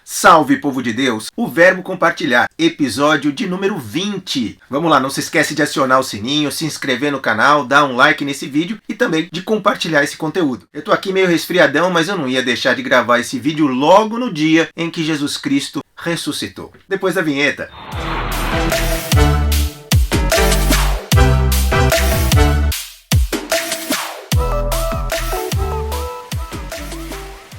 Salve, povo de Deus! O Verbo Compartilhar, episódio de número 20. Vamos lá, não se esquece de acionar o sininho, se inscrever no canal, dar um like nesse vídeo e também de compartilhar esse conteúdo. Eu tô aqui meio resfriadão, mas eu não ia deixar de gravar esse vídeo logo no dia em que Jesus Cristo ressuscitou. Depois da vinheta.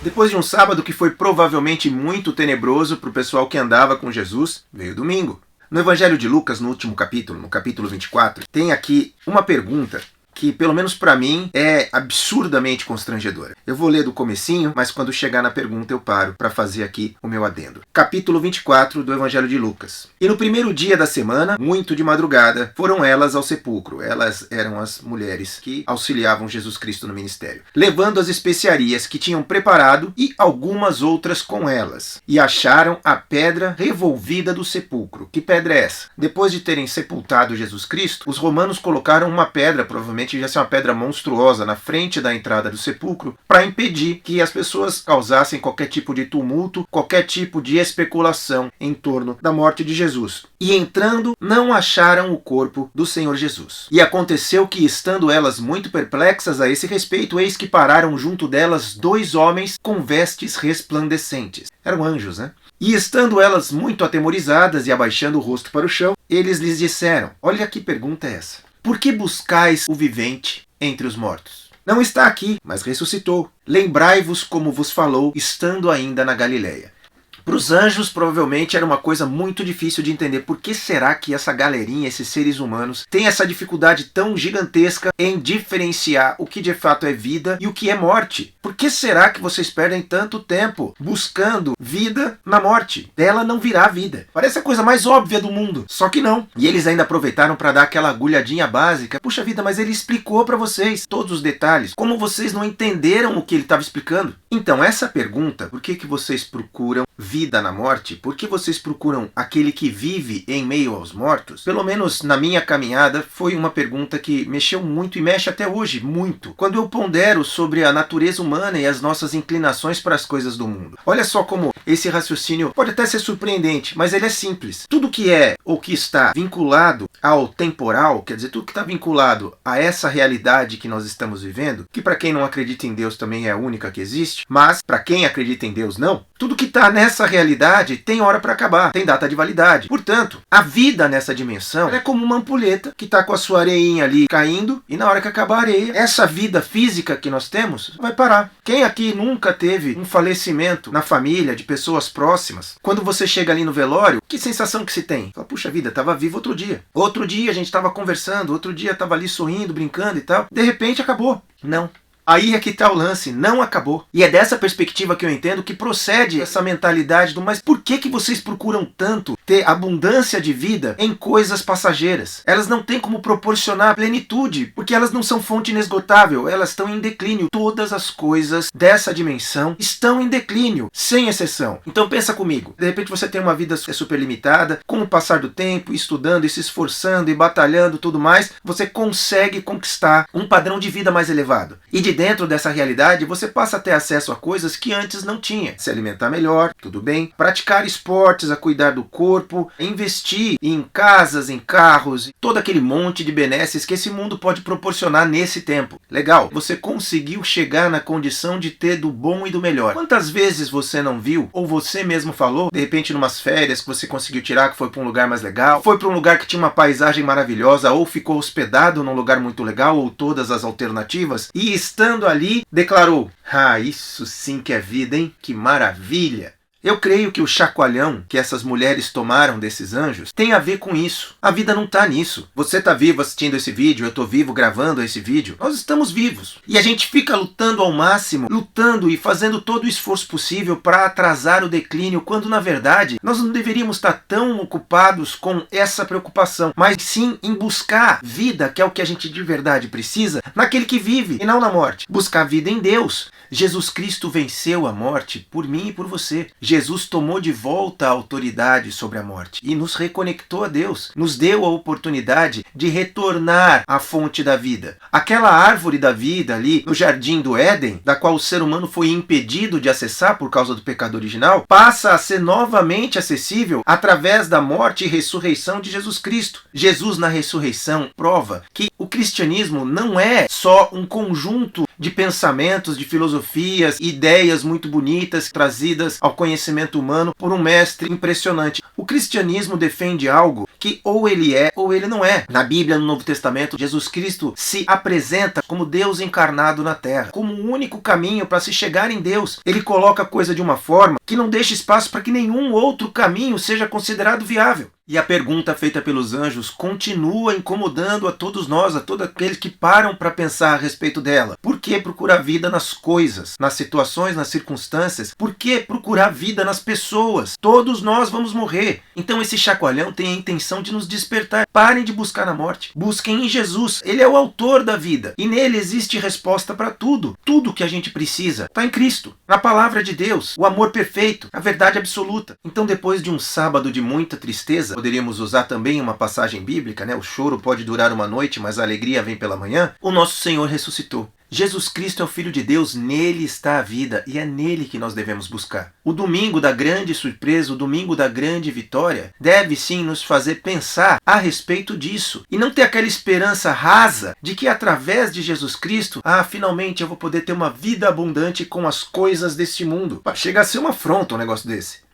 Depois de um sábado que foi provavelmente muito tenebroso para o pessoal que andava com Jesus, veio domingo. No Evangelho de Lucas, no último capítulo, no capítulo 24, tem aqui uma pergunta que, pelo menos para mim, é absurdamente constrangedora. Eu vou ler do comecinho, mas quando chegar na pergunta eu paro para fazer aqui o meu adendo. Capítulo 24 do Evangelho de Lucas. E no primeiro dia da semana, muito de madrugada, foram elas ao sepulcro. Elas eram as mulheres que auxiliavam Jesus Cristo no ministério, levando as especiarias que tinham preparado e algumas outras com elas. E acharam a pedra revolvida do sepulcro. Que pedra é essa? Depois de terem sepultado Jesus Cristo, os romanos colocaram uma pedra, provavelmente já ser uma pedra monstruosa, na frente da entrada do sepulcro, para impedir que as pessoas causassem qualquer tipo de tumulto, qualquer tipo de especulação em torno da morte de Jesus. E entrando, não acharam o corpo do Senhor Jesus. E aconteceu que, estando elas muito perplexas a esse respeito, eis que pararam junto delas 2 homens com vestes resplandecentes. Eram anjos, né? E estando elas muito atemorizadas e abaixando o rosto para o chão, eles lhes disseram: olha que pergunta é essa. Por que buscais o vivente entre os mortos? Não está aqui, mas ressuscitou. Lembrai-vos como vos falou, estando ainda na Galileia. Para os anjos, provavelmente era uma coisa muito difícil de entender. Por que será que essa galerinha, esses seres humanos, tem essa dificuldade tão gigantesca em diferenciar o que de fato é vida e o que é morte? Por que será que vocês perdem tanto tempo buscando vida na morte? Dela não virá vida. Parece a coisa mais óbvia do mundo, só que não. E eles ainda aproveitaram para dar aquela agulhadinha básica. Puxa vida, mas ele explicou para vocês todos os detalhes. Como vocês não entenderam o que ele estava explicando? Então, essa pergunta, por que vocês procuram vida na morte? Por que vocês procuram aquele que vive em meio aos mortos? Pelo menos na minha caminhada, foi uma pergunta que mexeu muito e mexe até hoje muito, quando eu pondero sobre a natureza humana e as nossas inclinações para as coisas do mundo. Olha só como esse raciocínio pode até ser surpreendente, mas ele é simples. Tudo que é ou que está vinculado ao temporal, quer dizer, tudo que está vinculado a essa realidade que nós estamos vivendo, que para quem não acredita em Deus também é a única que existe, mas para quem acredita em Deus não, tudo que está nessa realidade tem hora para acabar, tem data de validade. Portanto, a vida nessa dimensão é como uma ampulheta que está com a sua areinha ali caindo e na hora que acabar a areia, essa vida física que nós temos vai parar. Quem aqui nunca teve um falecimento na família, de pessoas próximas? Quando você chega ali no velório, que sensação que se tem? Fala, puxa vida, estava vivo outro dia. Outro dia a gente estava conversando, outro dia estava ali sorrindo, brincando e tal. De repente acabou. Não. Aí é que está o lance, não acabou. E é dessa perspectiva que eu entendo que procede essa mentalidade do mas por que vocês procuram tanto ter abundância de vida em coisas passageiras? Elas não têm como proporcionar plenitude, porque elas não são fonte inesgotável, elas estão em declínio. Todas as coisas dessa dimensão estão em declínio, sem exceção. Então pensa comigo, de repente você tem uma vida super limitada, com o passar do tempo, estudando e se esforçando e batalhando tudo mais, você consegue conquistar um padrão de vida mais elevado. E de dentro dessa realidade, você passa a ter acesso a coisas que antes não tinha. Se alimentar melhor, tudo bem. Praticar esportes, a cuidar do corpo, investir em casas, em carros, todo aquele monte de benesses que esse mundo pode proporcionar nesse tempo. Legal, você conseguiu chegar na condição de ter do bom e do melhor. Quantas vezes você não viu, ou você mesmo falou, de repente numas férias que você conseguiu tirar, que foi para um lugar mais legal, foi para um lugar que tinha uma paisagem maravilhosa, ou ficou hospedado num lugar muito legal, ou todas as alternativas, e estando ali, declarou: ah, isso sim que é vida, hein? Que maravilha! Eu creio que o chacoalhão que essas mulheres tomaram desses anjos tem a ver com isso. A vida não está nisso. Você está vivo assistindo esse vídeo, eu estou vivo gravando esse vídeo. Nós estamos vivos. E a gente fica lutando ao máximo, lutando e fazendo todo o esforço possível para atrasar o declínio, quando na verdade nós não deveríamos estar tão ocupados com essa preocupação, mas sim em buscar vida, que é o que a gente de verdade precisa, naquele que vive e não na morte. Buscar vida em Deus. Jesus Cristo venceu a morte por mim e por você. Jesus tomou de volta a autoridade sobre a morte e nos reconectou a Deus, nos deu a oportunidade de retornar à fonte da vida. Aquela árvore da vida ali no jardim do Éden, da qual o ser humano foi impedido de acessar por causa do pecado original, passa a ser novamente acessível através da morte e ressurreição de Jesus Cristo. Jesus, na ressurreição, prova que o cristianismo não é só um conjunto de pensamentos, de filosofias, ideias muito bonitas trazidas ao conhecimento humano por um mestre impressionante. O cristianismo defende algo que ou ele é ou ele não é. Na Bíblia, no Novo Testamento, Jesus Cristo se apresenta como Deus encarnado na Terra, como o único caminho para se chegar em Deus. Ele coloca a coisa de uma forma que não deixa espaço para que nenhum outro caminho seja considerado viável. E a pergunta feita pelos anjos continua incomodando a todos nós, a todos aqueles que param para pensar a respeito dela. Por que procurar vida nas coisas, nas situações, nas circunstâncias? Por que procurar vida nas pessoas? Todos nós vamos morrer. Então esse chacoalhão tem a intenção de nos despertar. Parem de buscar na morte. Busquem em Jesus. Ele é o autor da vida. E nele existe resposta para tudo. Tudo que a gente precisa está em Cristo. Na palavra de Deus. O amor perfeito. A verdade absoluta. Então depois de um sábado de muita tristeza, poderíamos usar também uma passagem bíblica, né? O choro pode durar uma noite, mas a alegria vem pela manhã. O nosso Senhor ressuscitou. Jesus Cristo é o Filho de Deus, nele está a vida e é nele que nós devemos buscar. O domingo da grande surpresa, o domingo da grande vitória, deve sim nos fazer pensar a respeito disso e não ter aquela esperança rasa de que através de Jesus Cristo, finalmente eu vou poder ter uma vida abundante com as coisas deste mundo. Chega a ser uma afronta um negócio desse.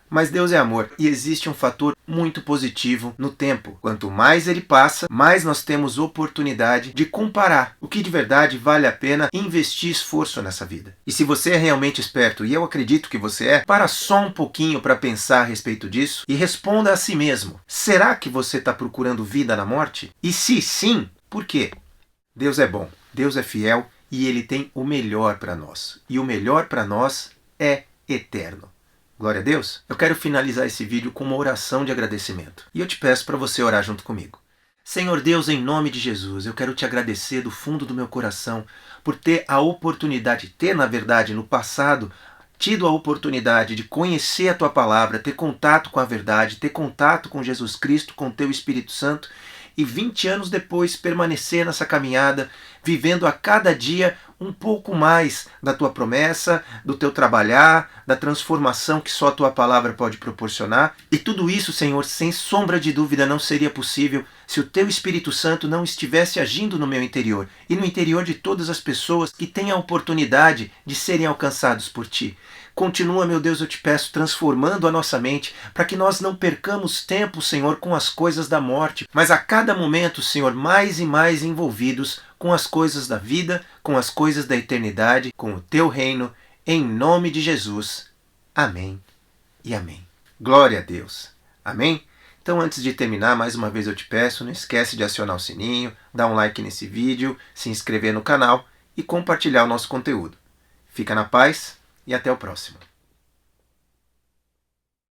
Mas Deus é amor e existe um fator muito positivo no tempo. Quanto mais ele passa, mais nós temos oportunidade de comparar o que de verdade vale a pena investir esforço nessa vida. E se você é realmente esperto, e eu acredito que você é, para só um pouquinho para pensar a respeito disso e responda a si mesmo. Será que você está procurando vida na morte? E se sim, por quê? Deus é bom, Deus é fiel e ele tem o melhor para nós. E o melhor para nós é eterno. Glória a Deus. Eu quero finalizar esse vídeo com uma oração de agradecimento. E eu te peço para você orar junto comigo. Senhor Deus, em nome de Jesus, eu quero te agradecer do fundo do meu coração por ter a oportunidade, na verdade, no passado, tido a oportunidade de conhecer a Tua Palavra, ter contato com a verdade, ter contato com Jesus Cristo, com o Teu Espírito Santo, e 20 anos depois permanecer nessa caminhada, vivendo a cada dia um pouco mais da Tua promessa, do Teu trabalhar, da transformação que só a Tua Palavra pode proporcionar. E tudo isso, Senhor, sem sombra de dúvida não seria possível se o Teu Espírito Santo não estivesse agindo no meu interior e no interior de todas as pessoas que têm a oportunidade de serem alcançados por Ti. Continua, meu Deus, eu te peço, transformando a nossa mente para que nós não percamos tempo, Senhor, com as coisas da morte, mas a cada momento, Senhor, mais e mais envolvidos com as coisas da vida, com as coisas da eternidade, com o Teu reino, em nome de Jesus. Amém e amém. Glória a Deus. Amém? Então, antes de terminar, mais uma vez eu te peço, não esquece de acionar o sininho, dar um like nesse vídeo, se inscrever no canal e compartilhar o nosso conteúdo. Fica na paz e até o próximo.